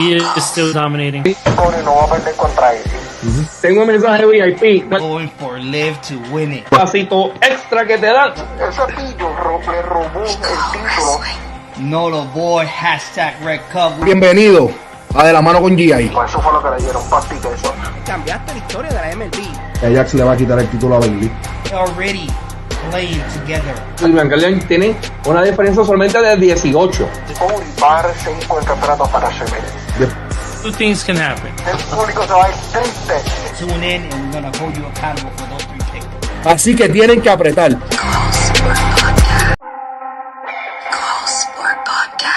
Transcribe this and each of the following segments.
He is still dominating. Tengo un mensaje VIP. Going for live to win it. Pasito extra que te dan. Ese pillo le robó el título. Nolo Boy, hashtag Red Cup. Bienvenido a De la Mano con G.I. Pues eso fue lo que le dieron, pastica eso. Cambiaste la historia de la MLB. Ajax le va a quitar el título a Bailey. Already playing together. El Blancalia tiene una diferencia solamente de 18. Va a recibir por el campeonato para Chemeres. Two things can happen. El público se va a ir triste. Tune in and we're gonna hold you accountable for those 3 picks. Así que tienen que apretar.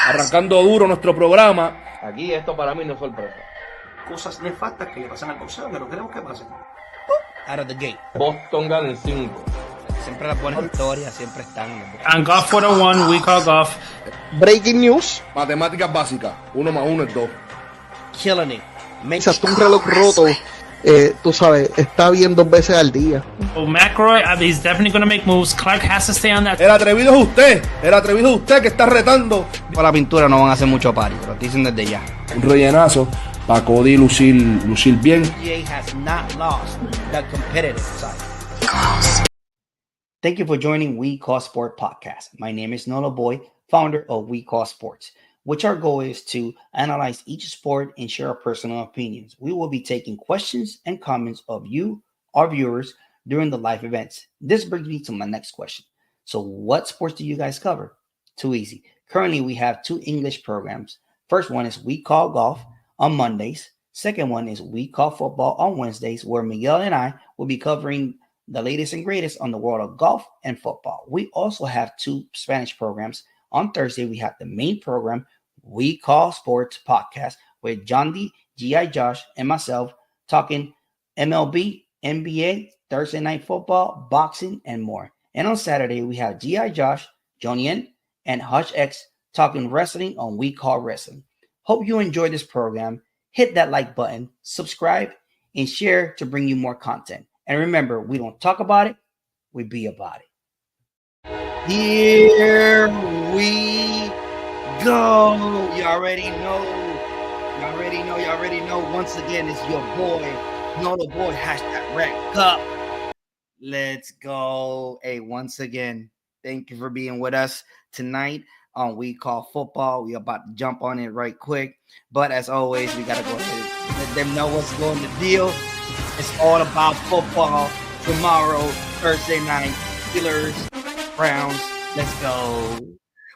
Arrancando duro nuestro programa. Aquí esto para mí no es sorpresa. Cosas nefastas que le pasan al boxeo, que no queremos que pasen. Out of the gate. Boston gana en 5. Siempre las buenas historias siempre están. On Golf 401, we call golf. Breaking news. Matemáticas básicas. 1 más 1 es 2. Killing it. Quizás un reloj roto, tú sabes, está bien 2 veces al día. So McElroy, he's definitely going to make moves. Clark has to stay on that. El atrevido es usted. El atrevido es usted que está retando. Con la pintura no van a hacer mucho party, pero te dicen desde ya. Un rellenazo para Cody lucir bien. GA has not lost the competitive side. Thank you for joining We Call Sport Podcast. My name is Nolo Boy, founder of We Call Sports, which our goal is to analyze each sport and share our personal opinions. We will be taking questions and comments of you, our viewers, during the live events. This brings me to my next question. So what sports do you guys cover? Too easy. Currently, we have 2 English programs. First one is We Call Golf on Mondays. Second one is We Call Football on Wednesdays, where Miguel and I will be covering the latest and greatest on the world of golf and football. We also have 2 Spanish programs. On Thursday, we have the main program, We Call Sports Podcast, with John D, G.I. Josh, and myself talking MLB, NBA, Thursday Night Football, boxing, and more. And on Saturday, we have G.I. Josh, Johnny N, and Hush X talking wrestling on We Call Wrestling. Hope you enjoy this program. Hit that like button, subscribe, and share to bring you more content. And remember, we don't talk about it, we be about it. Here we go. You already know. Once again, it's your boy, Nolo Boy, hashtag Red Cup. Let's go. Hey, once again, thank you for being with us tonight on We Call Football. We about to jump on it right quick. But as always, we got to go ahead and let them know what's going to deal. It's all about football tomorrow, Thursday night. Steelers, Browns, let's go.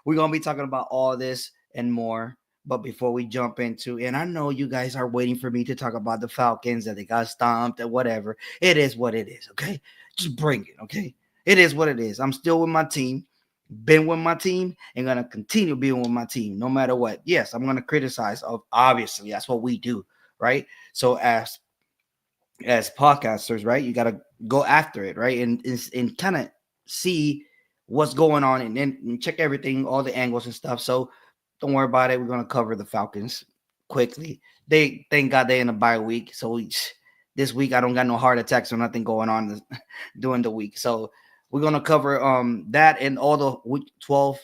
We're going to be talking about all this and more. But before we jump into, and I know you guys are waiting for me to talk about the Falcons, that they got stomped and whatever. It is what it is, okay? Just bring it, okay? It is what it is. I'm still with my team, been with my team, and going to continue being with my team no matter what. Yes, I'm going to criticize. Obviously, that's what we do, right? So as podcasters, right, you got to go after it, right? And kind of see what's going on and check everything, all the angles and stuff. So don't worry about it. We're going to cover the Falcons quickly. Thank God they're in a bye week. So this week I don't got no heart attacks or nothing going on during the week. So we're going to cover that and all the week 12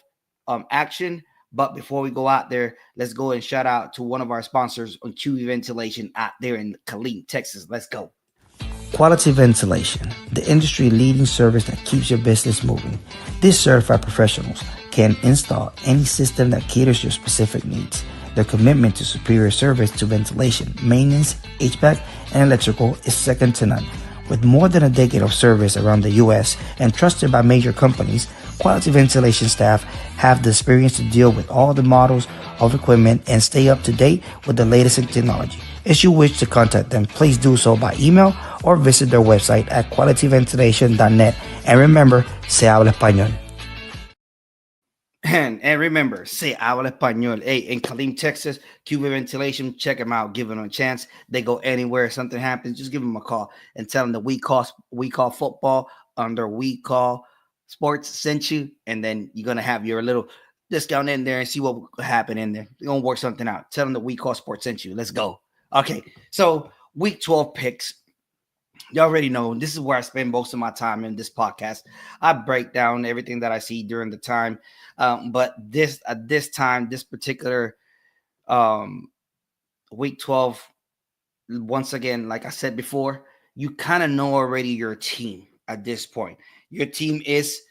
action. But before we go out there, let's go and shout out to one of our sponsors on QV Ventilation out there in Killeen, Texas. Let's go. Quality Ventilation, the industry-leading service that keeps your business moving. These certified professionals can install any system that caters your specific needs. Their commitment to superior service to ventilation, maintenance, HVAC, and electrical is second to none. With more than a decade of service around the U.S. and trusted by major companies, Quality Ventilation staff have the experience to deal with all the models of equipment and stay up to date with the latest in technology. If you wish to contact them, please do so by email or visit their website at qualityventilation.net. And remember, se habla español. And remember, se habla español. Hey, in Killeen, Texas, Cuba Ventilation, check them out. Give them a chance. They go anywhere. If something happens, just give them a call and tell them that we call football under We Call Sports sent you, and then you're going to have your little discount in there and see what will happen in there. You're going to work something out. Tell them that We Call Sports sent you. Let's go. Okay, so week 12 picks. You already know this is where I spend most of my time in this podcast. I break down everything that I see during the time. But this particular week 12, once again, like I said before, you kind of know already your team at this point. Your team is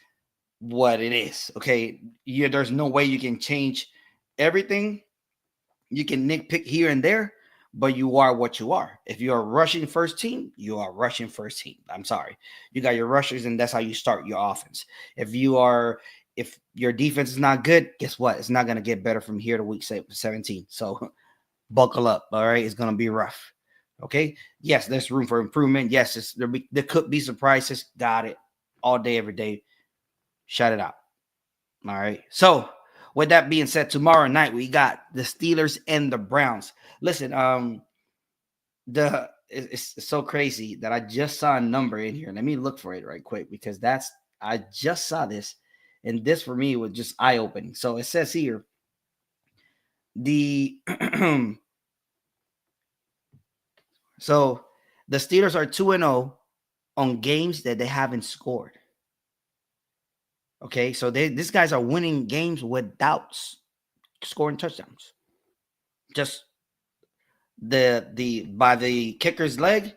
what it is. Okay. There's no way you can change everything. You can nitpick here and there, but you are what you are. If you're a rushing first team, you are rushing first team. I'm sorry. You got your rushers, and that's how you start your offense. If your defense is not good, guess what? It's not going to get better from here to week 17. So buckle up. All right. It's going to be rough. Okay. Yes, there's room for improvement. Yes, there could be surprises. Got it. All day, every day. Shout it out. All right. So with that being said, tomorrow night we got the Steelers and the Browns. Listen, it's so crazy that I just saw a number in here. Let me look for it right quick, because I just saw this, and this for me was just eye-opening. So it says here, so the Steelers are 2-0 on games that they haven't scored. Okay, so these guys are winning games without scoring touchdowns. Just by the kicker's leg,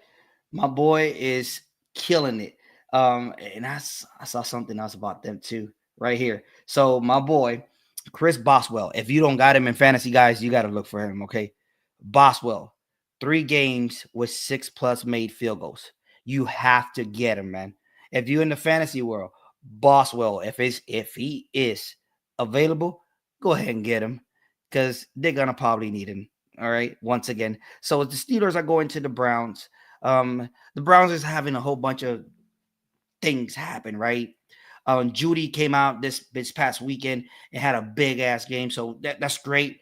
my boy is killing it. And I saw something else about them too right here. So my boy, Chris Boswell, if you don't got him in fantasy, guys, you got to look for him. Okay, Boswell, 3 games with 6+ made field goals. You have to get him, man. If you're in the fantasy world, Boswell, if he is available, go ahead and get him, because they're gonna probably need him. All right, once again. So the Steelers are going to the Browns. The Browns is having a whole bunch of things happen, right? Judy came out this past weekend and had a big ass game, so that's great,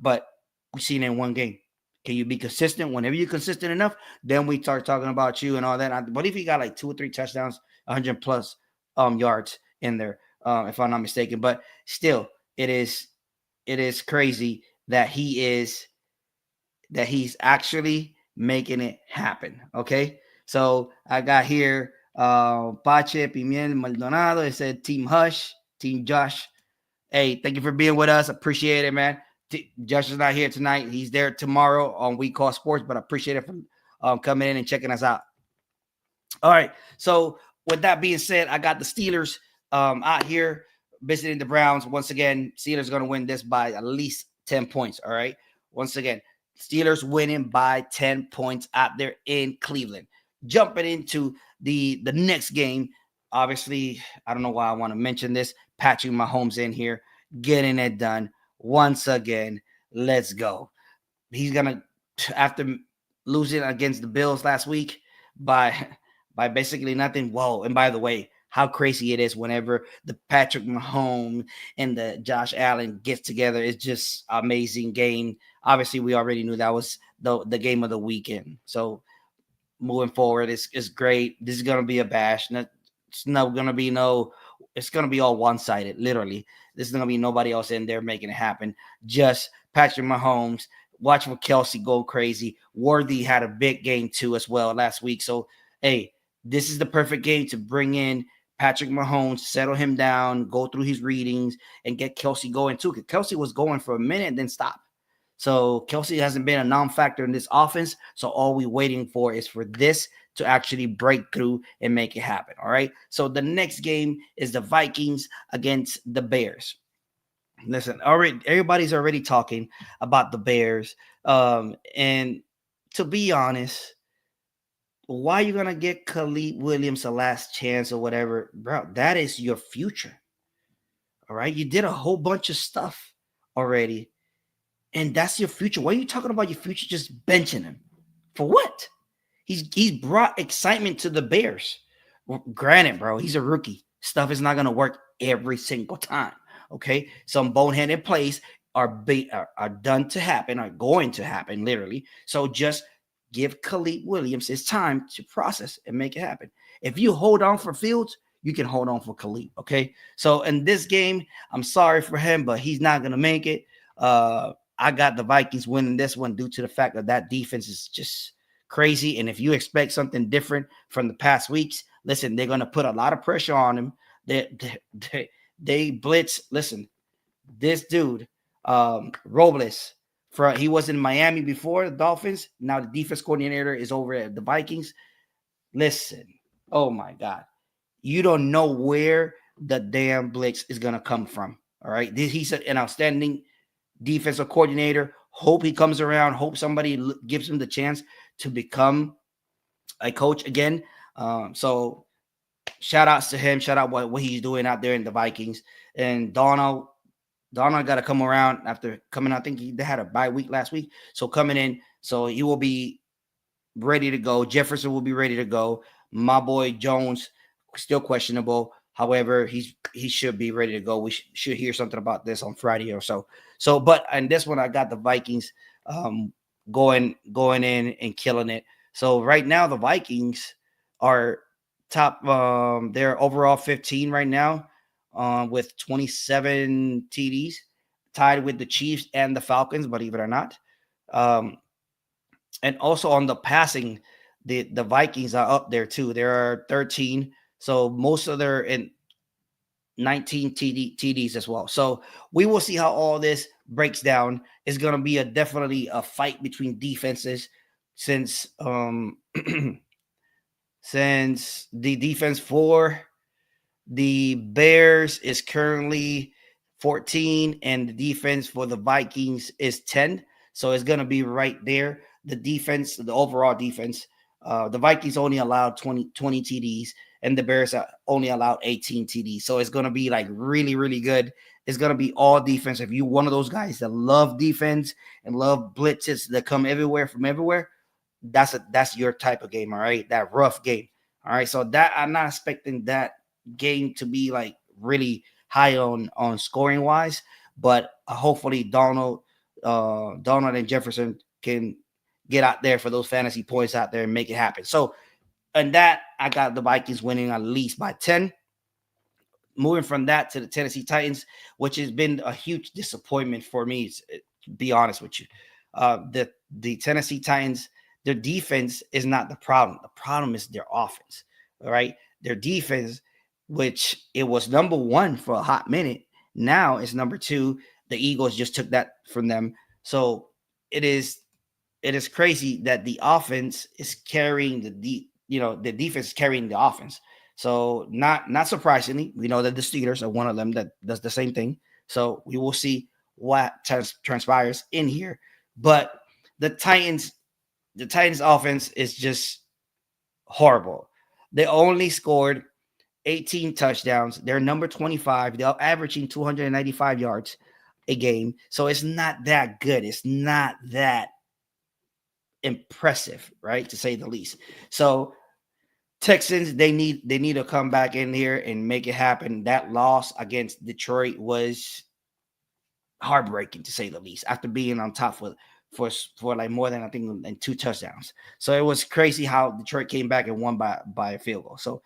but we've seen it in one game. Can you be consistent? Whenever you're consistent enough, then we start talking about you and all that. What if he got like 2 or 3 touchdowns, 100+ yards in there, if I'm not mistaken? But still, it is crazy that he's actually making it happen. Okay, so I got here Pache Pimiel Maldonado. It said Team Hush, Team Josh. Hey, thank you for being with us. Appreciate it, man. Josh is not here tonight. He's there tomorrow on We Call Sports, but I appreciate it for coming in and checking us out. All right, so with that being said, I got the Steelers out here visiting the Browns. Once again, Steelers are going to win this by at least 10 points, all right? Once again, Steelers winning by 10 points out there in Cleveland. Jumping into the next game, obviously, I don't know why I want to mention this. Patrick Mahomes in here, getting it done once again. Let's go. He's going to, after losing against the Bills last week by basically nothing. Whoa, and by the way, how crazy it is whenever the Patrick Mahomes and the Josh Allen gets together. It's just amazing game. Obviously, we already knew that was the game of the weekend. So moving forward, it's great. This is going to be a bash. It's going to be all one-sided, literally. There's going to be nobody else in there making it happen. Just Patrick Mahomes. Watch for Kelsey go crazy. Worthy had a big game too as well last week. So, hey, this is the perfect game to bring in Patrick Mahomes, settle him down, go through his readings, and get Kelsey going too. Because Kelsey was going for a minute and then stopped. So Kelsey hasn't been a non-factor in this offense. So all we're waiting for is for this to actually break through and make it happen. All right. So the next game is the Vikings against the Bears. Listen, already everybody's already talking about the Bears. And to be honest, why are you gonna get Khalid Williams a last chance or whatever, bro? That is your future. All right, you did a whole bunch of stuff already, and that's your future. Why are you talking about your future? Just benching him for what? He's brought excitement to the Bears. Well, granted, bro, he's a rookie. Stuff is not gonna work every single time. Okay, some boneheaded plays are done to happen, are going to happen, literally. So just give Khalid Williams his time to process and make it happen. If you hold on for Fields, you can hold on for Khalid, okay? So in this game, I'm sorry for him, but he's not going to make it. I got the Vikings winning this one due to the fact that defense is just crazy. And if you expect something different from the past weeks, listen, they're going to put a lot of pressure on him. They blitz. Listen, this dude, Robles, He was in Miami before the Dolphins. Now the defense coordinator is over at the Vikings. Listen, oh my God, you don't know where the damn blitz is gonna come from. All right, he's an outstanding defensive coordinator. Hope he comes around. Hope somebody gives him the chance to become a coach again. So shout outs to him. Shout out what he's doing out there in the Vikings. And Donald got to come around after coming. I think they had a bye week last week. So coming in, so he will be ready to go. Jefferson will be ready to go. My boy Jones still questionable. However, he should be ready to go. We should hear something about this on Friday or so. So, but and this one I got the Vikings going in and killing it. So right now the Vikings are top. They're overall 15 right now with 27 TDs, tied with the Chiefs and the Falcons, believe it or not. And also on the passing, the Vikings are up there too. There are 13. So most of their in 19 TDs as well. So we will see how all this breaks down. It's going to be definitely a fight between defenses since since the defense for the Bears is currently 14 and the defense for the Vikings is 10. So it's going to be right there. The defense, the overall defense, the Vikings only allowed 20 TDs and the Bears only allowed 18 TDs. So it's going to be like really, really good. It's going to be all defense. If you're one of those guys that love defense and love blitzes that come everywhere from everywhere, that's your type of game, all right? That rough game, all right? So that I'm not expecting that game to be like really high on scoring wise, but hopefully Donald and Jefferson can get out there for those fantasy points out there and make it happen. So, and that I got the Vikings winning at least by 10. Moving from that to the Tennessee Titans, which has been a huge disappointment for me, to be honest with you. The Tennessee Titans, their defense is not the problem. The problem is their offense, all right? Their defense, which it was number one for a hot minute, now it's number two. The Eagles just took that from them. So it is crazy that the offense is carrying the defense is carrying the offense. So not surprisingly, we know that the Steelers are one of them that does the same thing. So we will see what transpires in here. But the Titans offense is just horrible. They only scored 18 touchdowns. They're number 25. They're averaging 295 yards a game. So it's not that good. It's not that impressive, right? To say the least. So Texans, they need to come back in here and make it happen. That loss against Detroit was heartbreaking, to say the least, after being on top for like more than I think and 2 touchdowns. So it was crazy how Detroit came back and won by a field goal. So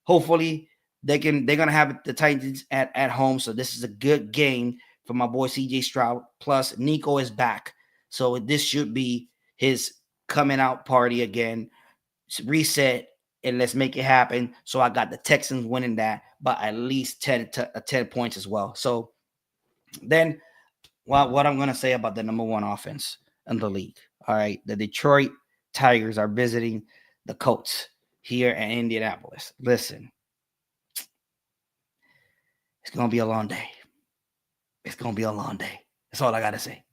hopefully they're gonna have the Titans at home. So this is a good game for my boy CJ Stroud. Plus Nico is back. So this should be his coming out party again. Reset and let's make it happen. So I got the Texans winning that by at least 10 points as well. So then what I'm going to say about the number one offense in the league. All right. The Detroit Tigers are visiting the Colts here in Indianapolis. Listen, it's going to be a long day. It's going to be a long day. That's all I got to say.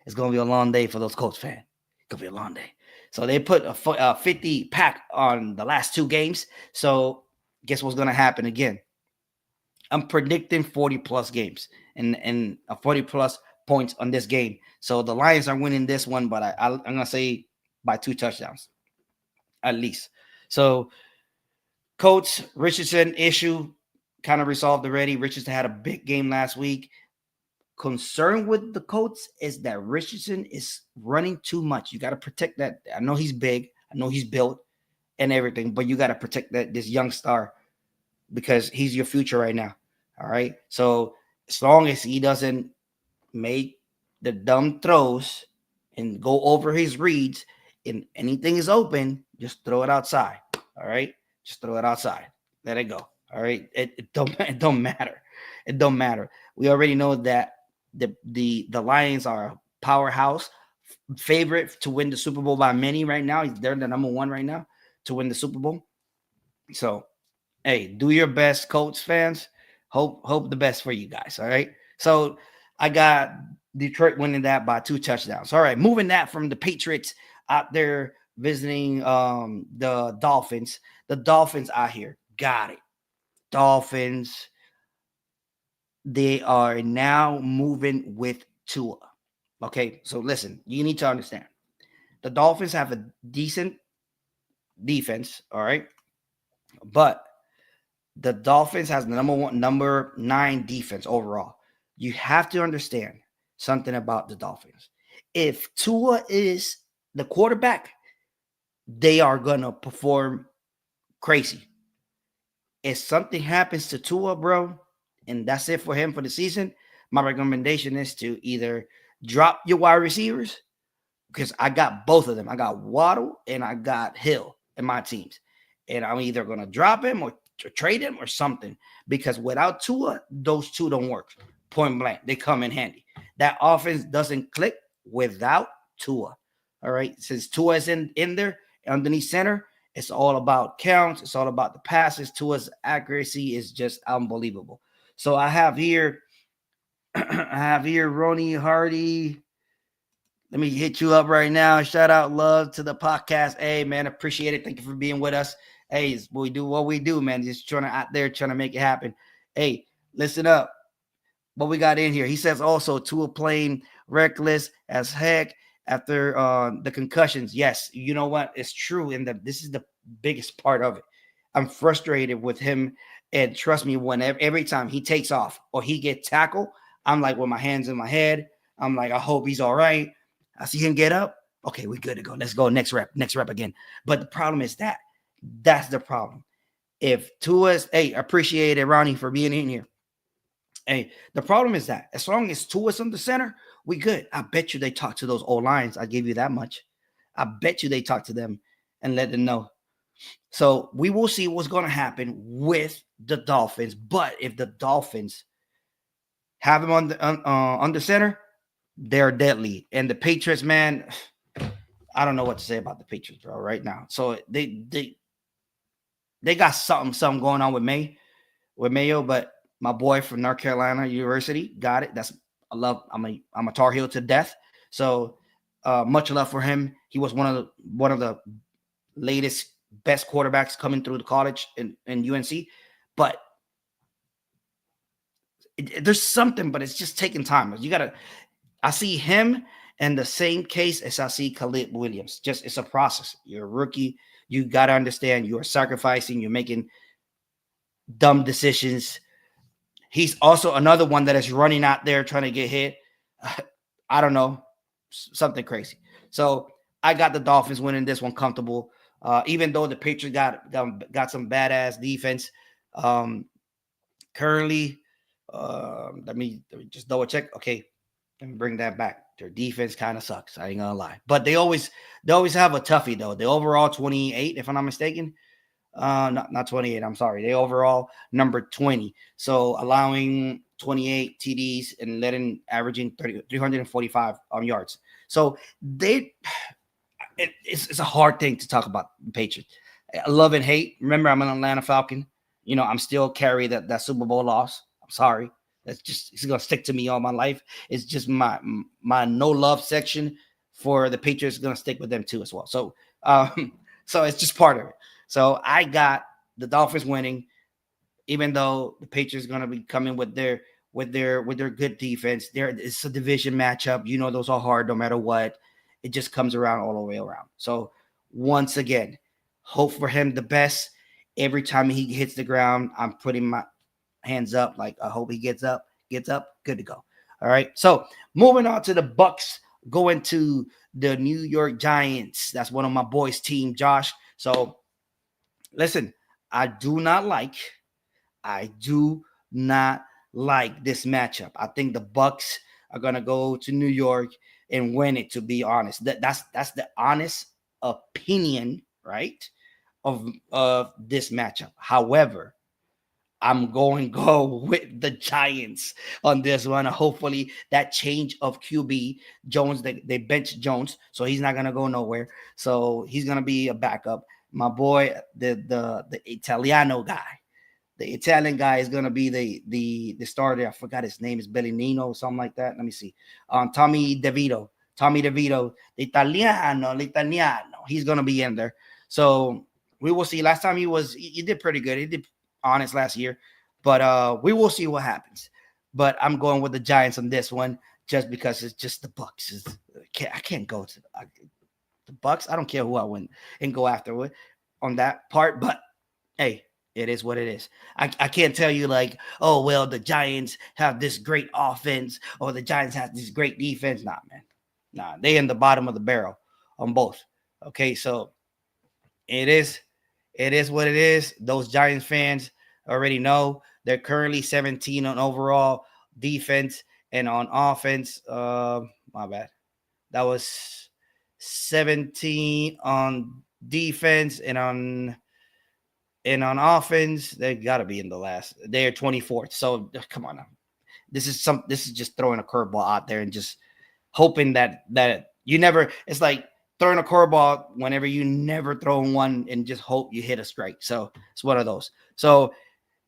It's going to be a long day for those Colts fans. It's going to be a long day. So they put a 50 pack on the last 2 games. So guess what's going to happen again? I'm predicting 40-plus games and 40-plus points on this game. So the Lions are winning this one, but I'm going to say by 2 touchdowns at least. So Coach Richardson issue kind of resolved already. Richardson had a big game last week. Concern with the Colts is that Richardson is running too much. You got to protect that. I know he's big. I know he's built and everything, but you got to protect this young star because he's your future right now. All right. So as long as he doesn't make the dumb throws and go over his reads and anything is open, just throw it outside. All right. Just throw it outside. Let it go. All right. It don't matter. It don't matter. We already know that the Lions are powerhouse, favorite to win the Super Bowl by many right now. They're the number one right now to win the Super Bowl. So, hey, do your best, Colts fans. Hope the best for you guys. All right. So I got Detroit winning that by 2 touchdowns. All right, moving that from the Patriots out there visiting the Dolphins. The Dolphins out here. Got it. Dolphins. They are now moving with Tua. Okay, so listen, you need to understand. The Dolphins have a decent defense, all right? But the Dolphins has the number 9 defense overall. You have to understand something about the Dolphins. If Tua is the quarterback, they are going to perform crazy. If something happens to Tua, bro, and that's it for him for the season, my recommendation is to either drop your wide receivers, because I got both of them. I got Waddle and I got Hill in my teams. And I'm either going to drop him or trade him or something, because without Tua, those two don't work. Point blank. They come in handy. That offense doesn't click without Tua. All right. Since Tua is in there underneath center, it's all about counts. It's all about the passes. Tua's accuracy is just unbelievable. So I have here Ronnie Hardy. Let me hit you up right now. Shout out love to the podcast. Hey, man, appreciate it. Thank you for being with us. Hey, we do what we do, man. Just trying to make it happen. Hey, listen up. What we got in here. He says also Tua playing reckless as heck after the concussions. Yes, you know what? It's true. And this is the biggest part of it. I'm frustrated with him. And trust me, every time he takes off or he gets tackled, I'm like with my hands in my head. I'm like, I hope he's all right. I see him get up. Okay, we're good to go. Let's go next rep again. But the problem is that's the problem. If Tua's, hey, appreciate it, Ronnie, for being in here. Hey, the problem is that as long as Tua's on the center, we good. I bet you they talk to those O-lines. I give you that much. I bet you they talk to them and let them know. So we will see what's going to happen with the Dolphins. But if the Dolphins have him on the center, they're deadly. And the Patriots, man, I don't know what to say about the Patriots, bro, right now. So they got something going on with Mayo, but my boy from North Carolina University got it. I'm a Tar Heel to death. So much love for him. He was one of the latest best quarterbacks coming through the college in UNC. But there's something, but it's just taking time. I see him in the same case as I see Khalid Williams. Just it's a process. You're a rookie. You got to understand you are sacrificing. You're making dumb decisions. He's also another one that is running out there trying to get hit. I don't know. Something crazy. So I got the Dolphins winning this one comfortable. Even though the Patriots got some badass defense. Currently, let me just double check. Okay. Let me bring that back. Their defense kind of sucks. I ain't gonna lie, but they always have a toughie though. The overall 28, if I'm not mistaken. Not 28. I'm sorry. They overall number 20. So allowing 28 TDs and averaging 345 yards. So it's a hard thing to talk about the Patriots. I love and hate. Remember, I'm an Atlanta Falcon. You know, I'm still carry that Super Bowl loss. I'm sorry. It's gonna stick to me all my life. It's just my no love section for the Patriots is gonna stick with them too as well. So so it's just part of it. So I got the Dolphins winning, even though the Patriots are gonna be coming with their good defense. It's a division matchup. You know those are hard no matter what. It just comes around all the way around. So once again, hope for him the best. Every time he hits the ground, I'm putting my hands up, like I hope he gets up, good to go. All right. So moving on to the Bucks, going to the New York Giants. That's one of my boys' team, Josh. So listen, I do not like this matchup. I think the Bucks are gonna go to New York and win it. To be honest, that's the honest opinion, right, of this matchup. However, I'm going to go with the Giants on this one. Hopefully that change of QB, Jones, they bench Jones, so he's not going to go nowhere. So he's going to be a backup. My boy, the Italiano guy, the Italian guy is going to be the starter. I forgot his name is Bellinino or something like that. Let me see. Tommy DeVito, the Italiano. He's going to be in there. So we will see. Last time he did pretty good. He did honest last year, but we will see what happens. But I'm going with the Giants on this one just because it's just the Bucks. I can't go to the Bucks. I don't care who I win and go after with on that part. But hey, it is what it is. I can't tell you like, oh well, the Giants have this great offense or the Giants have this great defense. Nah, man. Nah, they in the bottom of the barrel on both. Okay, so it is what it is. Those Giants fans already know they're currently 17 on overall defense and on offense. My bad. That was 17 on defense and on offense. They got to be in the last. They're 24th. So come on now. This is just throwing a curveball out there and just hoping that you never. It's like throwing a curveball whenever you never throw one and just hope you hit a strike. So it's one of those. So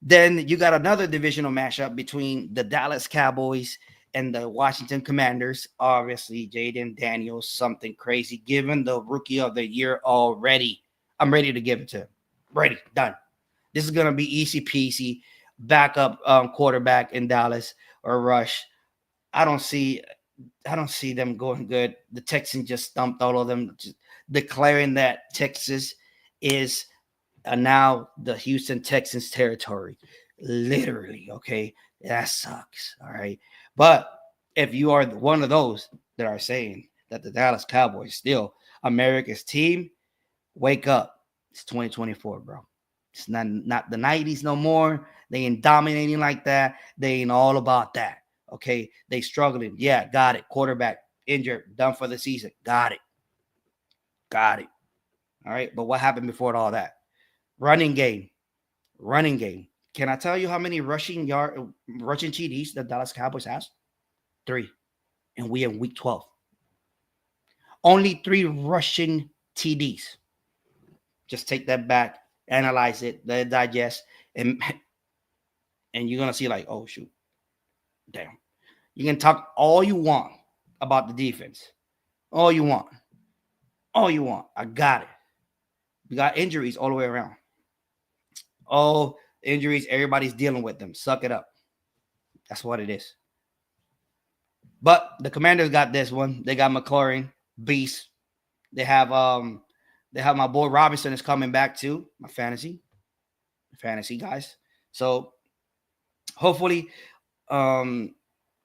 then you got another divisional matchup between the Dallas Cowboys and the Washington Commanders. Obviously, Jaden Daniels, something crazy. Given the rookie of the year already. I'm ready to give it to him. Ready, done. This is going to be easy peasy. Backup quarterback in Dallas or Rush. I don't see them going good. The Texans just stumped all of them, declaring that Texas is now the Houston Texans territory. Literally, okay? That sucks, all right? But if you are one of those that are saying that the Dallas Cowboys still America's team, wake up. It's 2024, bro. It's not the 90s no more. They ain't dominating like that. They ain't all about that. Okay, they struggling. Yeah, got it. Quarterback injured, done for the season. Got it. All right, but what happened before all that? Running game. Can I tell you how many rushing TDs the Dallas Cowboys has? 3, and we in week 12. Only 3 rushing TDs. Just take that back, analyze it, let it digest, and you're gonna see like, oh shoot, damn. You can talk all you want about the defense. All you want. I got it. We got injuries all the way around. Oh, injuries, everybody's dealing with them. Suck it up. That's what it is. But the Commanders got this one. They got McLaurin, beast. They have my boy Robinson is coming back too. My fantasy guys. So hopefully,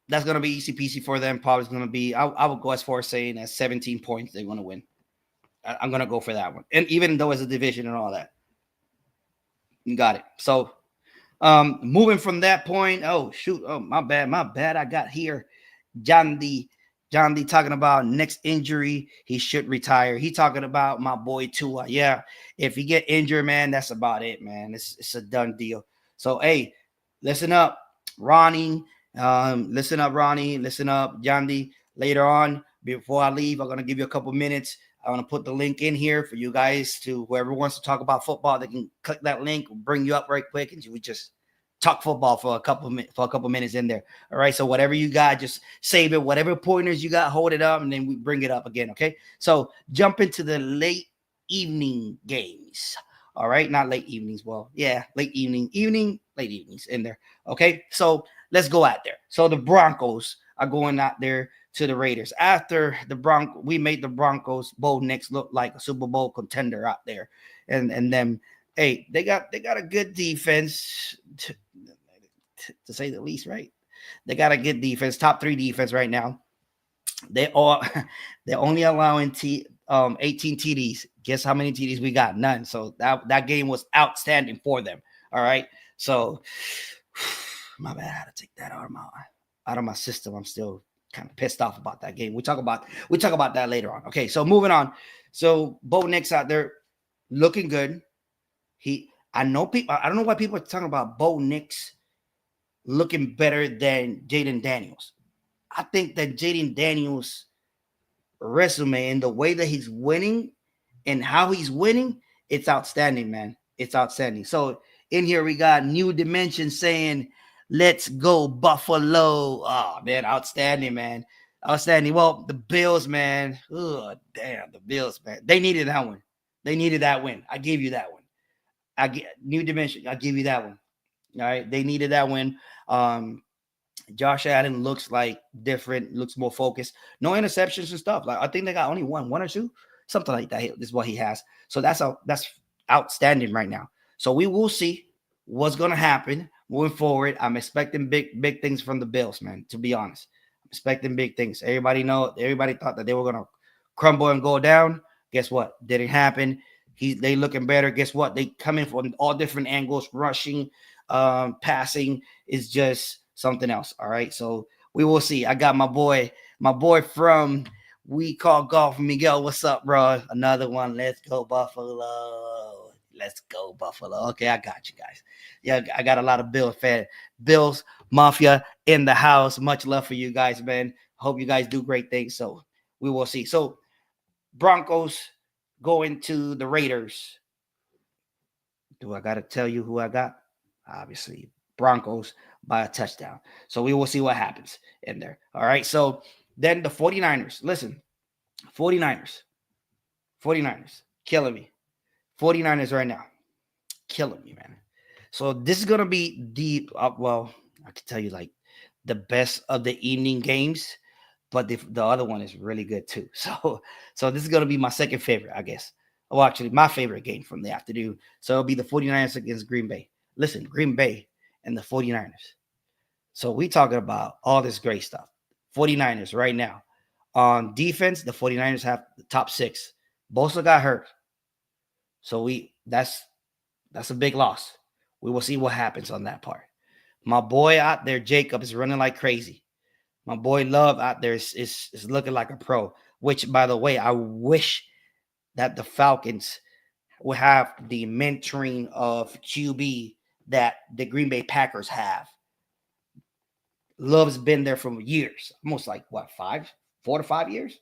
that's going to be easy peasy for them. Probably going to be, I would go as far as saying at 17 points, they're going to win. I'm going to go for that one. And even though it's a division and all that. You got it. So moving from that point, oh, shoot. Oh, my bad. I got here. John D talking about next injury, he should retire. He talking about my boy Tua. Yeah, if he get injured, man, that's about it, man. It's a done deal. So, hey, listen up, Ronnie. Listen up, John D. Later on, before I leave, I'm going to give you a couple minutes. I'm going to put the link in here for you guys to whoever wants to talk about football. They can click that link, bring you up right quick, and we just talk football for a couple minutes in there. All right. So whatever you got, just save it. Whatever pointers you got, hold it up, and then we bring it up again. Okay. So jump into the late evening games. All right. Not late evenings. Well, yeah, late evenings in there. Okay. So let's go out there. So the Broncos are going out there to the Raiders. After we made the Broncos Bo Nix look like a Super Bowl contender out there. And then, hey, they got a good defense to say the least, right? They got a good defense, top 3 defense right now. They're only allowing 18 TDs. Guess how many TDs we got? None. So that game was outstanding for them. All right. So my bad. I had to take that out of my system. I'm still kind of pissed off about that game. We talk about that later on. Okay. So moving on. So Bo Nix out there looking good. I know people. I don't know why people are talking about Bo Nix looking better than Jaden Daniels. I think that Jaden Daniels' resume and the way that he's winning and how he's winning, it's outstanding, man. It's outstanding. So in here we got New Dimension saying, "Let's go Buffalo." Oh man, outstanding, man. Outstanding. Well, the Bills, man. Oh, damn, the Bills, man. They needed that one. They needed that win. I gave you that one. I get New Dimension. I give you that one. All right. They needed that win. Josh Allen looks like different, looks more focused. No interceptions and stuff. Like I think they got only one or two, something like that. This is what he has. So that's outstanding right now. So we will see what's gonna happen moving forward. I'm expecting big things from the Bills, man. To be honest, I'm expecting big things. Everybody thought that they were gonna crumble and go down. Guess what? Didn't happen. They looking better. Guess what? They come in from all different angles, rushing, passing is just something else. All right. So we will see. I got my boy from We Call Golf, Miguel. What's up, bro? Another one. Let's go, Buffalo. Let's go, Buffalo. Okay, I got you guys. Yeah, I got a lot of Bills Mafia in the house. Much love for you guys, man. Hope you guys do great things. So we will see. So Broncos going to the Raiders. Do I got to tell you who I got? Obviously, Broncos by a touchdown. So we will see what happens in there. All right. So then the 49ers. Listen, 49ers killing me. 49ers right now killing me, man. So this is going to be deep. Well, I can tell you like the best of the evening games, but the other one is really good too. So this is going to be my second favorite, I guess. Well, actually, my favorite game from the afternoon. So it'll be the 49ers against Green Bay. Listen, Green Bay and the 49ers. So we talking about all this great stuff. 49ers right now. On defense, the 49ers have the top 6. Bosa got hurt. So that's a big loss. We will see what happens on that part. My boy out there, Jacob, is running like crazy. My boy Love out there is looking like a pro, which, by the way, I wish that the Falcons will have the mentoring of QB that the Green Bay Packers have. Love's been there for years, almost like 4 to 5 years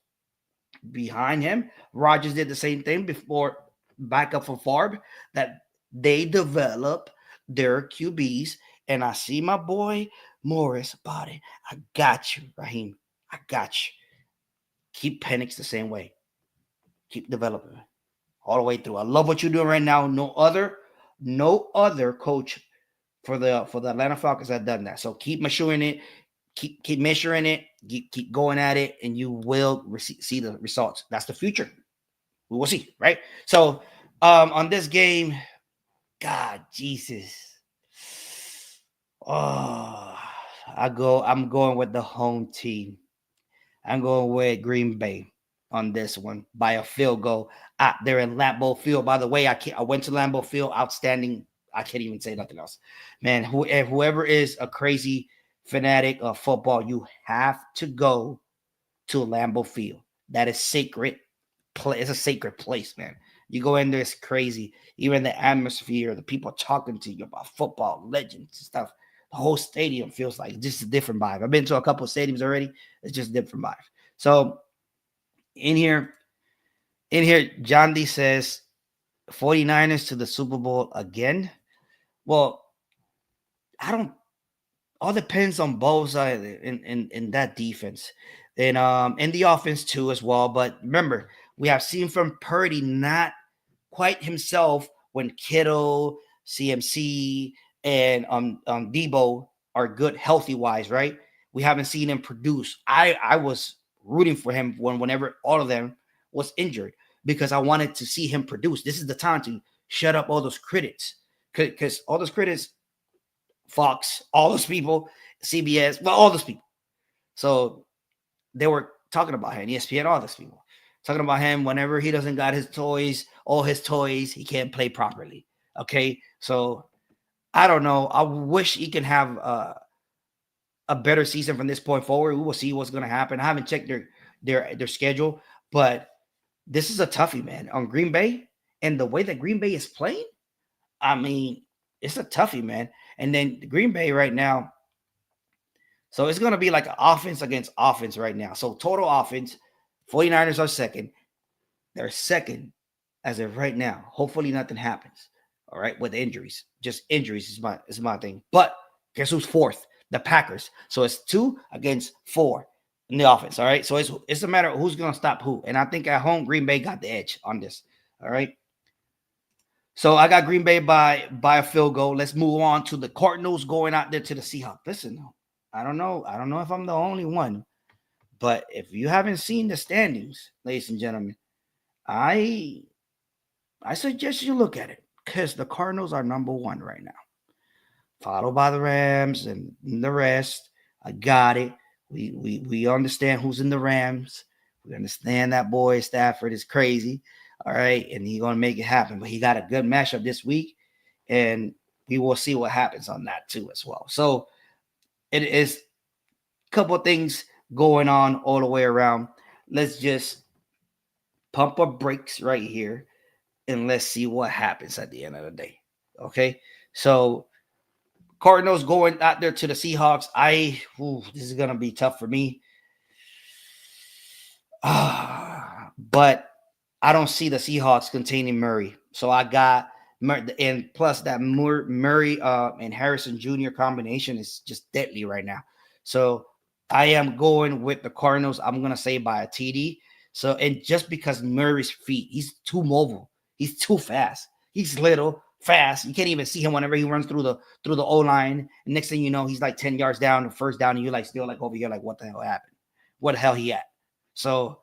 behind him. Rodgers did the same thing before backup for Favre, that they develop their QBs. And I see my boy Morris about it. I got you, Raheem. I got you. Keep Penix the same way. Keep developing all the way through. I love what you're doing right now. No other coach for the Atlanta Falcons have done that. So keep maturing it, keep measuring it, keep going at it, and you will see the results. That's the future. We will see, right? So on this game, God, Jesus. Oh, I'm going with the home team. I'm going with Green Bay on this one by a field goal out there in Lambeau Field. By the way, I went to Lambeau Field. Outstanding. I can't even say nothing else. Man, whoever is a crazy fanatic of football, you have to go to Lambeau Field. That is sacred. It's a sacred place, man. You go in there, it's crazy. Even the atmosphere, the people talking to you about football, legends and stuff. The whole stadium feels like just a different vibe. I've been to a couple of stadiums already. It's just a different vibe. So in here, John D says 49ers to the Super Bowl again. Well, all depends on Bosa in that defense. And the offense too as well. But remember, we have seen from Purdy not quite himself when Kittle, CMC, and Debo are good healthy-wise, right? We haven't seen him produce. I was rooting for him whenever all of them was injured because I wanted to see him produce. This is the time to shut up all those critics because all those critics, Fox, all those people, CBS, well, all those people. So they were talking about him, ESPN, all those people. Talking about him whenever he doesn't got all his toys, he can't play properly. Okay, so I don't know. I wish he can have a better season from this point forward. We will see what's going to happen. I haven't checked their schedule, but this is a toughie, man. On Green Bay and the way that Green Bay is playing, I mean, it's a toughie, man. And then Green Bay right now. So it's going to be like an offense against offense right now. So total offense, 49ers are second. They're second as of right now. Hopefully nothing happens. All right, with injuries. Just injuries is my thing. But guess who's fourth? The Packers. So it's 2 against 4 in the offense. All right. So it's a matter of who's going to stop who. And I think at home, Green Bay got the edge on this. All right. So I got Green Bay by a field goal. Let's move on to the Cardinals going out there to the Seahawks. Listen, I don't know if I'm the only one, but if you haven't seen the standings, ladies and gentlemen, I suggest you look at it because the Cardinals are number 1 right now, followed by the Rams and the rest. I got it. We understand who's in the Rams. We understand that boy Stafford is crazy. All right, and he's going to make it happen. But he got a good matchup this week, and we will see what happens on that too as well. So it is a couple of things going on all the way around. Let's just pump our brakes right here, and let's see what happens at the end of the day. Okay, so Cardinals going out there to the Seahawks. This is going to be tough for me. But I don't see the Seahawks containing Murray. So I got Murray, and plus that Murray and Harrison Jr. combination is just deadly right now. So I am going with the Cardinals. I'm going to say by a TD. So, and just because Murray's feet, he's too mobile. He's too fast. He's little, fast. You can't even see him whenever he runs through the O-line. And next thing you know, he's like 10 yards down, first down, and you're like still like over here, like what the hell happened? What the hell he at? So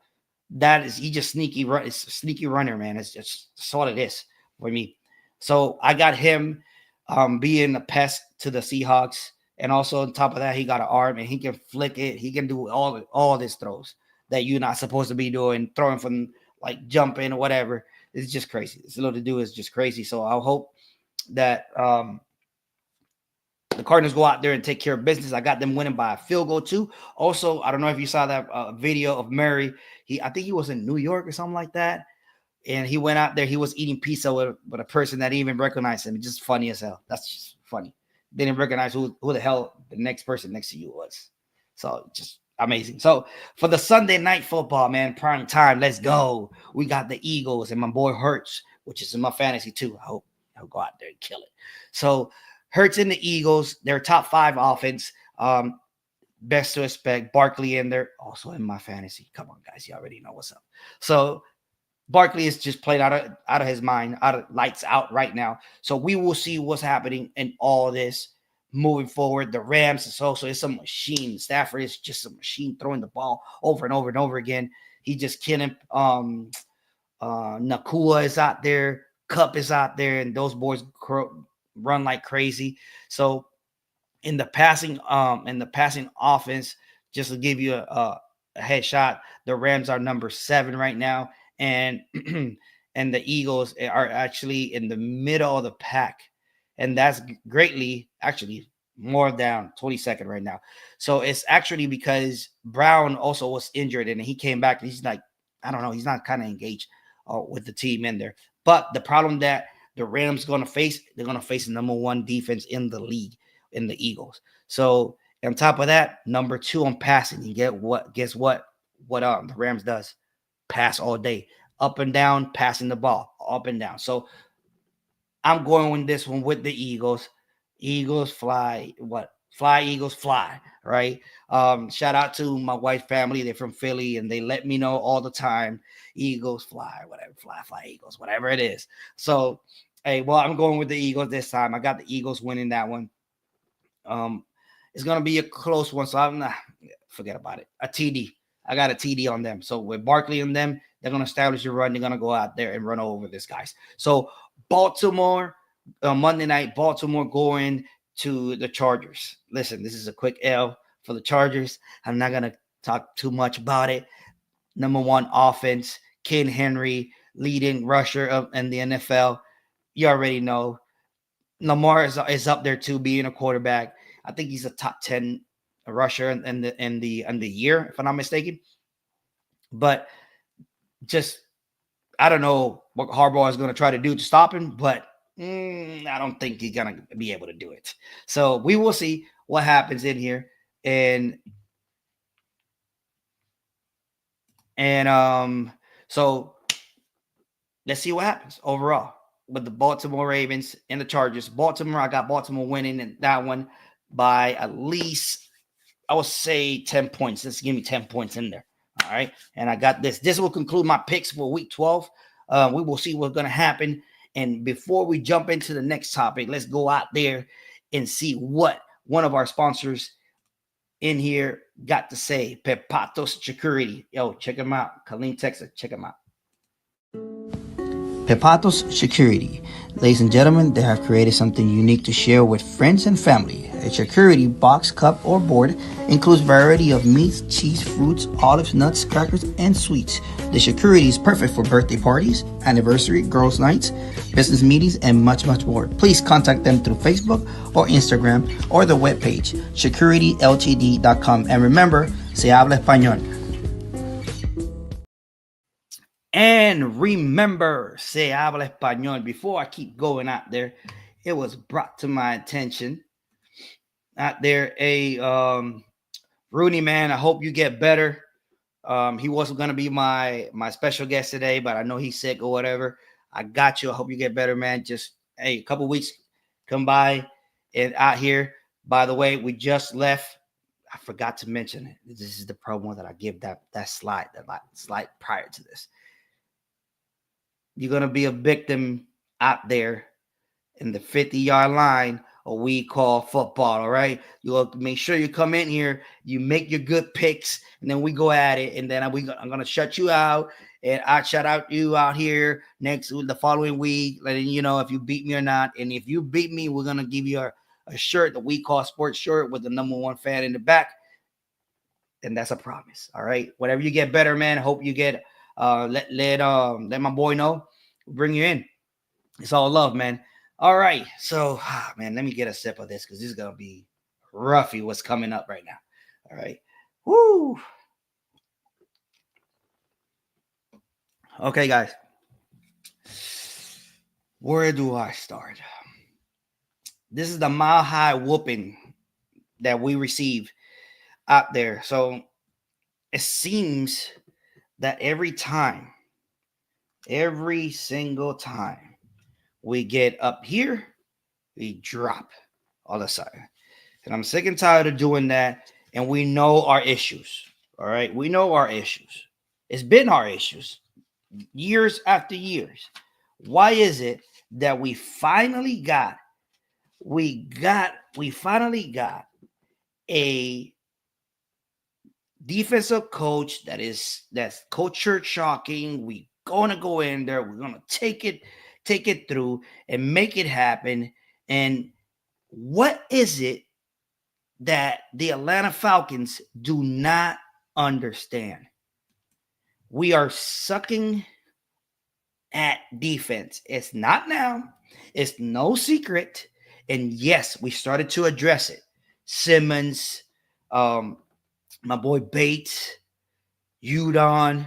he just sneaky runner, man. That's all it is for me. So I got him being a pest to the Seahawks. And also on top of that, he got an arm and he can flick it. He can do all these throws that you're not supposed to be doing, throwing from like jumping or whatever. It's just crazy. It's a little to do is just crazy. So I hope that the Cardinals go out there and take care of business. I got them winning by a field goal too. Also, I don't know if you saw that video of Murray. I think he was in New York or something like that. And he went out there. He was eating pizza with a person that didn't even recognize him. It's just funny as hell. That's just funny. Didn't recognize who the hell the next person next to you was. So just amazing. So for the Sunday night football, man, prime time, let's go. We got the Eagles and my boy Hurts, which is in my fantasy too. I hope he'll go out there and kill it. So Hurts and the Eagles, their top 5 offense. Best to expect. Barkley in there, also in my fantasy. Come on, guys, you already know what's up. So Barkley is just playing out of his mind, lights out right now. So we will see what's happening in all this moving forward. The Rams is also it's a machine. Stafford is just a machine throwing the ball over and over and over again. He just killing. Nakua is out there. Cup is out there, and those boys run like crazy. So in the passing offense, just to give you a headshot, the Rams are number 7 right now, and and the Eagles are actually in the middle of the pack, and that's greatly actually more down 22nd right now. So it's actually because Brown also was injured and he came back. And he's like, I don't know, he's not kind of engaged with the team in there. But the problem that the Rams they're going to face the number 1 defense in the league in the Eagles. So on top of that, number 2 on passing. You guess what the Rams does? Pass all day, up and down, passing the ball, up and down. So I'm going with this one with the Eagles. Eagles fly. Fly, Eagles fly, right? Shout out to my wife's family. They're from Philly, and they let me know all the time, Eagles fly, whatever, fly, Eagles, whatever it is. So, hey, well, I'm going with the Eagles this time. I got the Eagles winning that one. It's going to be a close one, so I'm not – forget about it. A TD. I got a TD on them. So with Barkley and them, they're going to establish a run. They're going to go out there and run over these guys. So Baltimore, Monday night, Baltimore going to the Chargers. Listen, this is a quick L for the Chargers. I'm not going to talk too much about it. Number 1 offense, Ken Henry, leading rusher in the NFL. You already know. Lamar is up there too, being a quarterback. I think he's a top 10 rusher in the year, if I'm not mistaken. But just I don't know what Harbaugh is going to try to do to stop him, but I don't think he's gonna be able to do it. So we will see what happens in here, and so let's see what happens overall with the Baltimore Ravens and the Chargers. Baltimore, I got Baltimore winning in that one by at least, I would say 10 points. Let's give me 10 points in there. All right. And I got this. This will conclude my picks for week 12. We will see what's going to happen. And before we jump into the next topic, let's go out there and see what one of our sponsors in here got to say. Pepatos Security. Yo, check them out. Colleen, Texas. Check them out. Pepatos Security. Ladies and gentlemen, they have created something unique to share with friends and family. A security box, cup, or board includes a variety of meats, cheese, fruits, olives, nuts, crackers, and sweets. The security is perfect for birthday parties, anniversary, girls' nights, business meetings, and much, much more. Please contact them through Facebook or Instagram or the webpage, securityltd.com. And remember, se habla español. And remember, se habla español. Before I keep going out there, it was brought to my attention out there, Rooney, man, I hope you get better. He wasn't going to be my special guest today, but I know he's sick or whatever. I got you. I hope you get better, man. Just, hey, a couple weeks come by and out here. By the way, we just left. I forgot to mention it. This is the promo that I give that slide prior to this. You're going to be a victim out there in the 50-yard line, or we call football, all right? You'll make sure you come in here, you make your good picks, and then we go at it, and then I'm going to shut you out, and I shout out you out here the following week, letting you know if you beat me or not. And if you beat me, we're going to give you a shirt that we call sports shirt with the number one fan in the back, and that's a promise, all right? Whatever you get better, man, I hope you get let my boy know. We'll bring you in. It's all love, man. All right. So, man, let me get a sip of this because this is going to be roughy what's coming up right now. All right. Woo. Okay, guys. Where do I start? This is the mile high whooping that we receive out there. So it seems that every single time we get up here, we drop all of a sudden. And I'm sick and tired of doing that. And we know our issues. All right. We know our issues. It's been our issues years after years. Why is it that we finally got a defensive coach that's culture shocking? We gonna go in there, we're gonna take it through and make it happen. And what is it that the Atlanta Falcons do not understand? We are sucking at defense. It's not now, it's no secret. And yes, we started to address it. Simmons, my boy Bates, Udon,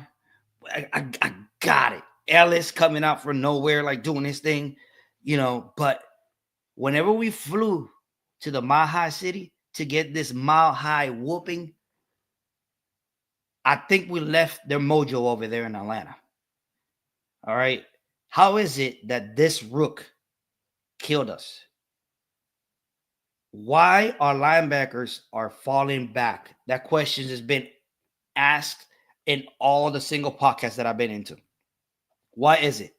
I got it. Ellis coming out from nowhere, like doing his thing, but whenever we flew to the Mile High City to get this mile high whooping, I think we left their mojo over there in Atlanta. All right. How is it that this rook killed us? Why our linebackers are falling back? That question has been asked in all the single podcasts that I've been into. Why is it?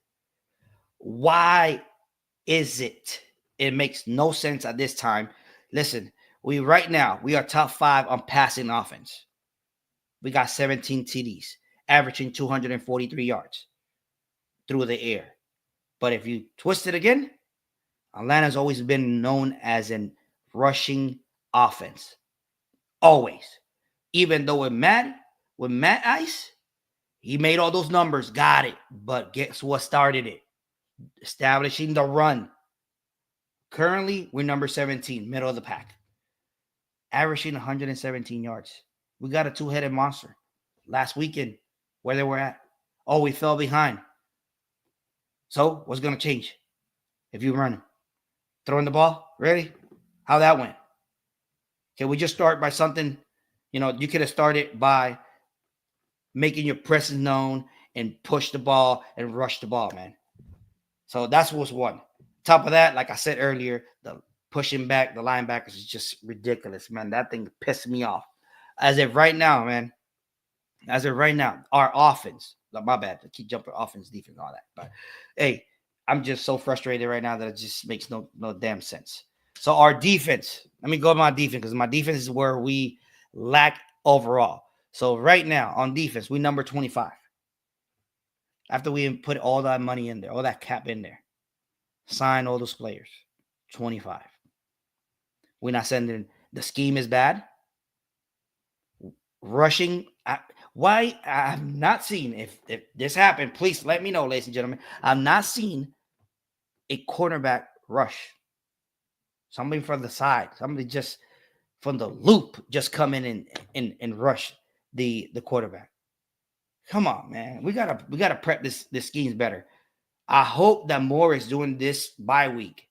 Why is it? It makes no sense at this time. Listen, we are top 5 on passing offense. We got 17 TDs, averaging 243 yards through the air. But if you twist it again, Atlanta's always been known as an rushing offense. Always. Even though with Matt Ice, he made all those numbers, got it. But guess what started it? Establishing the run. Currently, we're number 17, middle of the pack. Averaging 117 yards. We got a two-headed monster. Last weekend, where they were at. Oh, we fell behind. So, what's going to change? if you run, throwing the ball, ready? How that went? Can we just start by something? You could have started by making your presence known and push the ball and rush the ball, man. So that's what's one. Top of that, like I said earlier, the pushing back the linebackers is just ridiculous, man. That thing pissed me off. As of right now, man. As of right now, our offense, my bad, I keep jumping offense, defense, all that. But hey, I'm just so frustrated right now that it just makes no damn sense. So our defense, let me go to my defense because my defense is where we lack overall. So right now on defense, we number 25. After we put all that money in there, all that cap in there, sign all those players, 25. We're not sending. The scheme is bad. Rushing. Why? I've not seen. If this happened, please let me know, ladies and gentlemen. I've not seen a cornerback rush. Somebody from the side. Somebody just from the loop just come in and rush the quarterback. Come on, man. We gotta prep this schemes better. I hope that Morris doing this bye week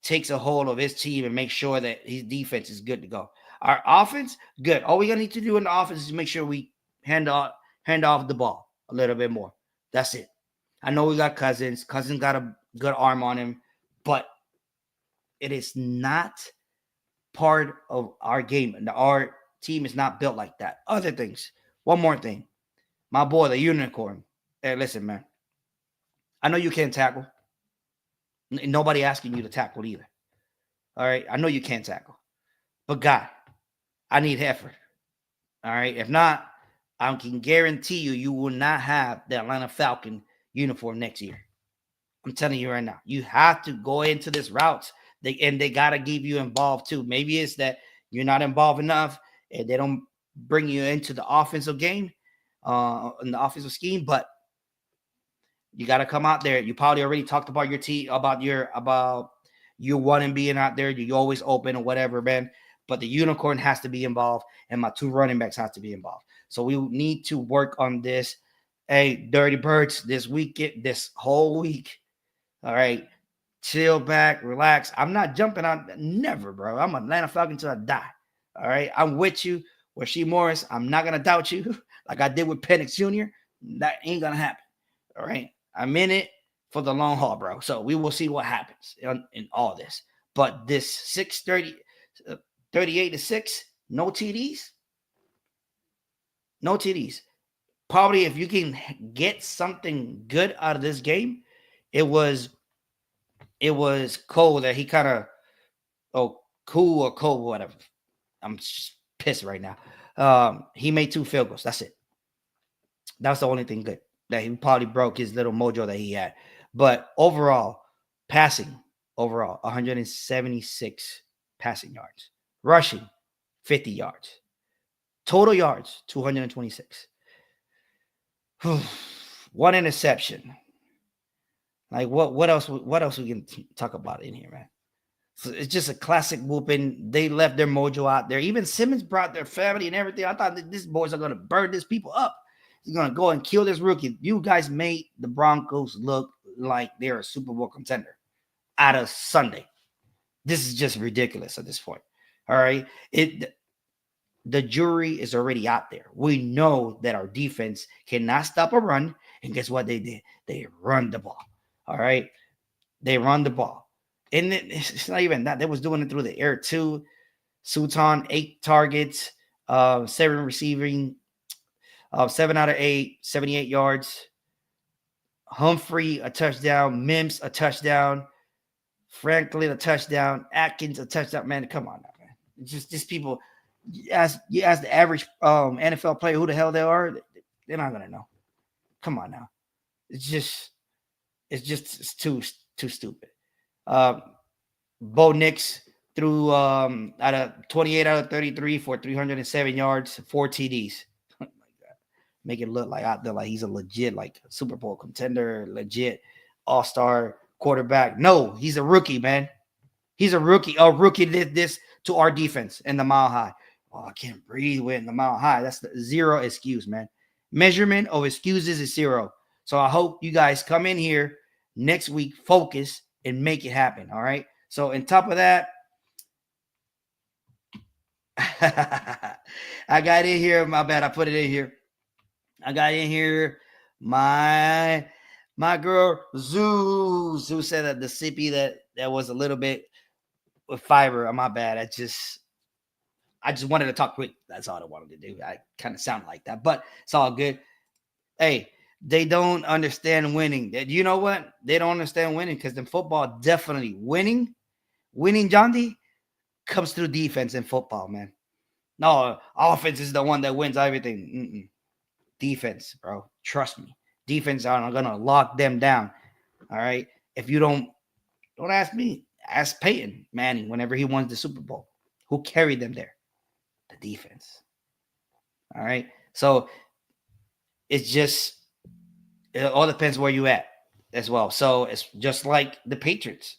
takes a hold of his team and make sure that his defense is good to go. Our offense, good. All we gonna need to do in the offense is make sure we hand off the ball a little bit more. That's it. I know we got Cousins. Cousins got a good arm on him, but it is not part of our game. Our team is not built like that. Other things. One more thing. My boy, the unicorn. Hey, listen, man. I know you can't tackle. Nobody asking you to tackle either. All right? I know you can't tackle. But God, I need effort. All right? If not, I can guarantee you will not have the Atlanta Falcon uniform next year. I'm telling you right now. You have to go into this route. They got to give you involved too. Maybe it's that you're not involved enough and they don't bring you into the offensive game. In the offensive scheme, but you got to come out there. You probably already talked about your team, about you wanting being out there. You always open or whatever, man. But the unicorn has to be involved, and my two running backs have to be involved. So we need to work on this. Hey, Dirty Birds, this whole week. All right, chill back, relax. I'm not jumping out. Never, bro. I'm an Atlanta Falcon until I die. All right, I'm with you. Rasheed Morris, I'm not gonna doubt you. Like I did with Penix Jr., that ain't going to happen. All right. I'm in it for the long haul, bro. So we will see what happens in all this. But this 38-6, no TDs. No TDs. Probably if you can get something good out of this game, it was Cole that he kind of, cool or Cole, whatever. I'm pissed right now. He made 2 field goals. That's it. That's the only thing good. That he probably broke his little mojo that he had. But overall, 176 passing yards. Rushing, 50 yards. Total yards, 226. 1 interception. Like what else we can talk about in here, man? So it's just a classic whooping. They left their mojo out there. Even Simmons brought their family and everything. I thought that these boys are going to burn these people up. He's going to go and kill this rookie. You guys made the Broncos look like they're a Super Bowl contender out of Sunday. This is just ridiculous at this point. All right. The jury is already out there. We know that our defense cannot stop a run. And guess what they did? They run the ball. All right. They run the ball. And it's not even that. They was doing it through the air too. Sultan, 8 targets, 7 receiving, 7 out of 8, 78 yards. Humphrey, a touchdown. Mims, a touchdown. Franklin, a touchdown. Atkins, a touchdown. Man, come on now, man. It's just people. You ask the average NFL player who the hell they are, they're not gonna know. Come on now. It's too stupid. Bo Nix threw out of 28 out of 33 for 307 yards, 4 TDs. Oh my God. Make it look like out there like he's a legit like Super Bowl contender, legit all-star quarterback. No, he's a rookie, man. He's a rookie. A rookie did this to our defense in the Mile High. Oh, I can't breathe with the Mile High. That's the 0 excuse, man. Measurement of excuses is 0. So I hope you guys come in here next week, focus, and make it happen. All right. So on top of that, I got in here. My bad. I put it in here. I got in here. My girl Zoo said that the sippy that was a little bit with fiber. My bad. I just wanted to talk quick. That's all I wanted to do. I kind of sound like that, but it's all good. Hey, they don't understand winning. You know what? They don't understand winning because in football, definitely winning, John D, comes through defense in football, man. No, offense is the one that wins everything. Defense, bro. Trust me. Defense are going to lock them down. All right? If you don't ask me. Ask Peyton Manning whenever he won the Super Bowl. Who carried them there? The defense. All right? So, it's just, it all depends where you at as well. So, it's just like the Patriots.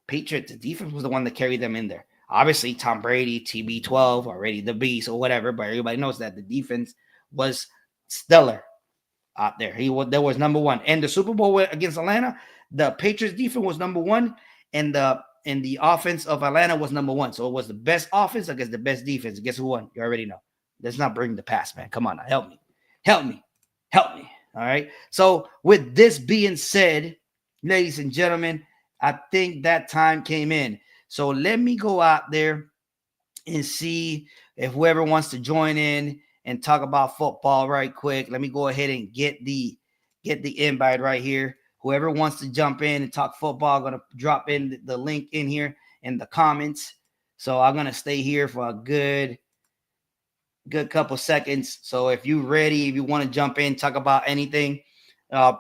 The defense was the one that carried them in there. Obviously, Tom Brady, TB12, already the beast or whatever, but everybody knows that the defense was stellar out there. There was number one. And the Super Bowl against Atlanta, the Patriots defense was number one, and the offense of Atlanta was number one. So it was the best offense against the best defense. Guess who won? You already know. Let's not bring the past, man. Come on now. Help me. All right. So with this being said, ladies and gentlemen, I think that time came in. So let me go out there and see if whoever wants to join in and talk about football right quick. Let me go ahead and get the invite right here. Whoever wants to jump in and talk football, I'm going to drop in the link in here in the comments. So I'm going to stay here for a good couple seconds. So if you're ready, if you want to jump in, talk about anything,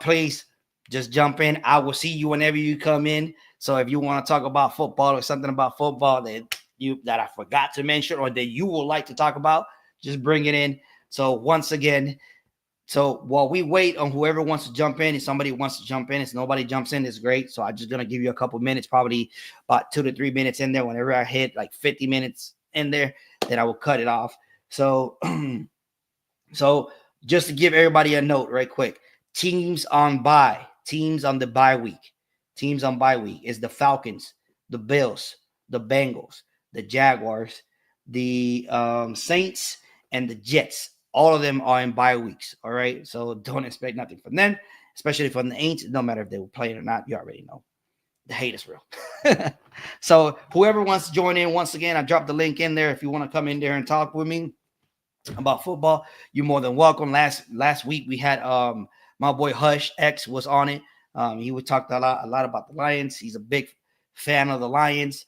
please just jump in. I will see you whenever you come in. So if you want to talk about football or something about football that I forgot to mention or that you would like to talk about, just bring it in. So once again, while we wait on whoever wants to jump in, if somebody wants to jump in, if nobody jumps in, it's great. So I'm just going to give you a couple minutes, probably about 2 to 3 minutes in there. Whenever I hit like 50 minutes in there, then I will cut it off. So, just to give everybody a note right quick, teams on the bye week is the Falcons, the Bills, the Bengals, the Jaguars, the Saints, and the Jets. All of them are in bye weeks. All right. So don't expect nothing from them, especially from the Aints. No matter if they were playing or not, you already know. The hate is real. So whoever wants to join in, once again, I dropped the link in there. If you want to come in there and talk with me about football, you're more than welcome. Last week we had my boy Hush X was on it. He would talk a lot about the Lions. He's a big fan of the Lions.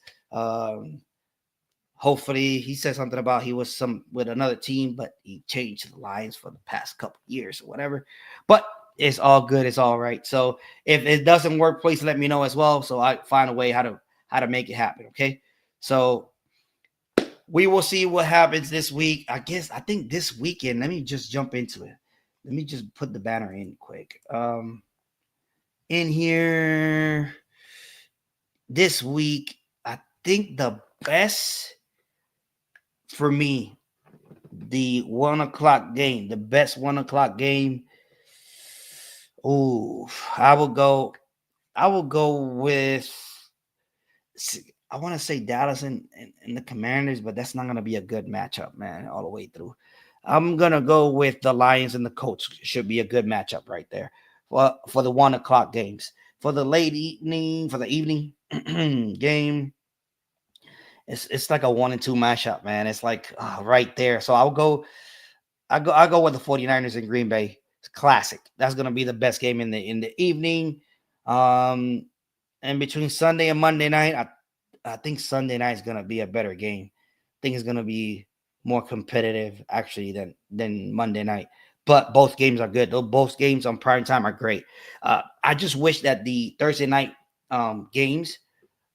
Hopefully he said something about he was with another team, but he changed to the Lions for the past couple years or whatever. But it's all good. It's all right. So if it doesn't work, please let me know as well. So I find a way how to make it happen. Okay. So we will see what happens this week. I think this weekend, let me just jump into it. Let me just put the banner in quick. In here this week, I think the best for me, the 1 o'clock game, the best 1 o'clock game. Oh, I will go with, I want to say Dallas and the Commanders, but that's not going to be a good matchup, man, all the way through. I'm going to go with the Lions and the Colts. Should be a good matchup right there for the 1 o'clock games. For the evening game, it's like a 1 and 2 mashup, man. It's like right there. So I'll go with the 49ers in Green Bay. It's classic. That's going to be the best game in the evening. And between Sunday and Monday night, I think Sunday night is going to be a better game. I think it's going to be more competitive actually than Monday night. But both games are good. Both games on prime time are great. I just wish that the Thursday night games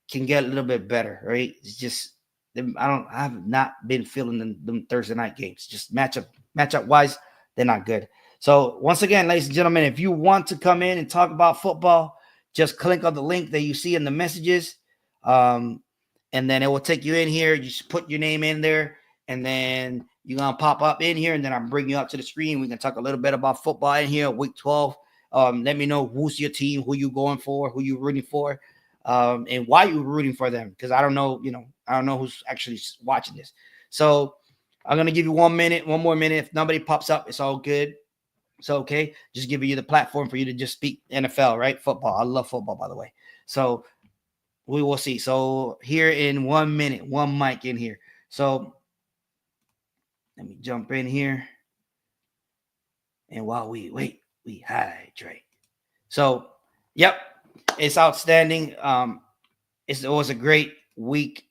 can get a little bit better, right? It's just I have not been feeling them Thursday night games. Just matchup wise, they're not good. So once again, ladies and gentlemen, if you want to come in and talk about football, just click on the link that you see in the messages, and then it will take you in here. You just put your name in there, and then you're gonna pop up in here, and then I'll bring you up to the screen. We can talk a little bit about football in here, week 12. Let me know who's your team, who you going for, who you rooting for. and why you're rooting for them, because I don't know, I don't know who's actually watching this. So I'm gonna give you 1 minute, one more minute. If nobody pops up, it's all good. So okay, just giving you the platform for you to just speak NFL, right? Football. I love football, by the way. So we will see. So here in 1 minute, one mic in here. So let me jump in here. And while we wait, we hydrate. So, yep, it's outstanding. It was a great week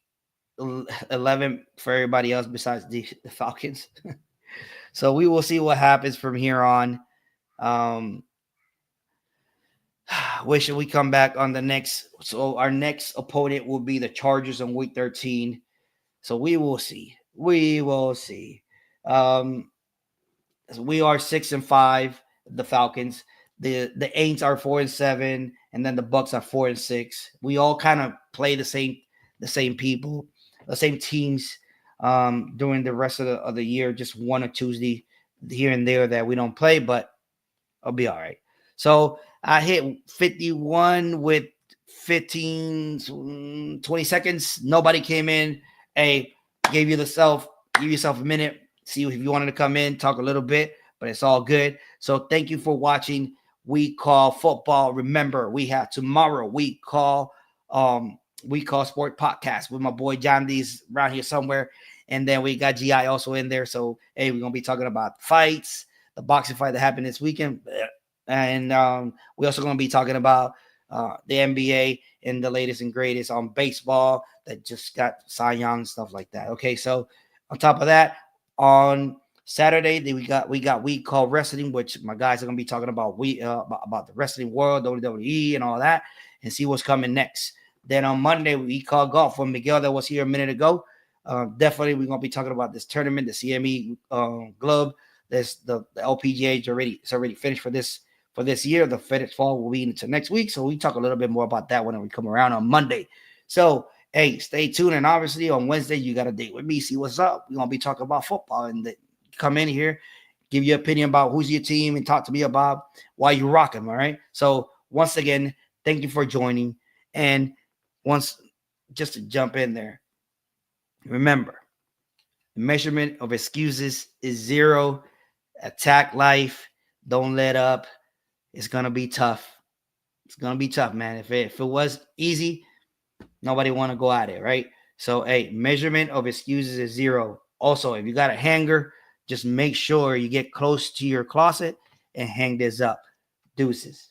11 for everybody else besides the Falcons. So we will see what happens from here on. Wish we come back on the next. So our next opponent will be the Chargers on week 13. So we will see. We will see. We are 6-5, the Falcons. The Aints are 4-7, and then the Bucks are 4-6. We all kind of play the same people, the same teams during the rest of the year. Just one or Tuesday here and there that we don't play, but I'll be all right. So I hit 51 with 20 seconds. Nobody came in. Hey, give yourself a minute. See if you wanted to come in, talk a little bit, but it's all good. So thank you for watching We Call Football. Remember, we have tomorrow We Call Sport Podcast with my boy John D's around here somewhere. And then we got GI also in there. So, hey, we're going to be talking about fights, the boxing fight that happened this weekend. And we're also going to be talking about the NBA and the latest and greatest on baseball that just got Cy Young and stuff like that. Okay, so on top of that, on Saturday, we got We Call Wrestling, which my guys are going to be talking about about the wrestling world, WWE and all that, and see what's coming next. Then on Monday, We Call Golf with Miguel that was here a minute ago. Definitely, we're going to be talking about this tournament, the CME Globe. There's the LPGA it's already finished for this year. The FedEx Fall will be into next week, so we talk a little bit more about that when we come around on Monday. So, hey, stay tuned, and obviously on Wednesday you got a date with me. See what's up. We're gonna be talking about football, and come in here, give your opinion about who's your team, and talk to me about why you rock them. All right. So once again, thank you for joining, and just to jump in there, remember, the measurement of excuses is 0. Attack life. Don't let up. It's going to be tough. It's going to be tough, man. If it was easy, nobody want to go at it, right? So, hey, measurement of excuses is 0. Also, if you got a hanger, just make sure you get close to your closet and hang this up. Deuces.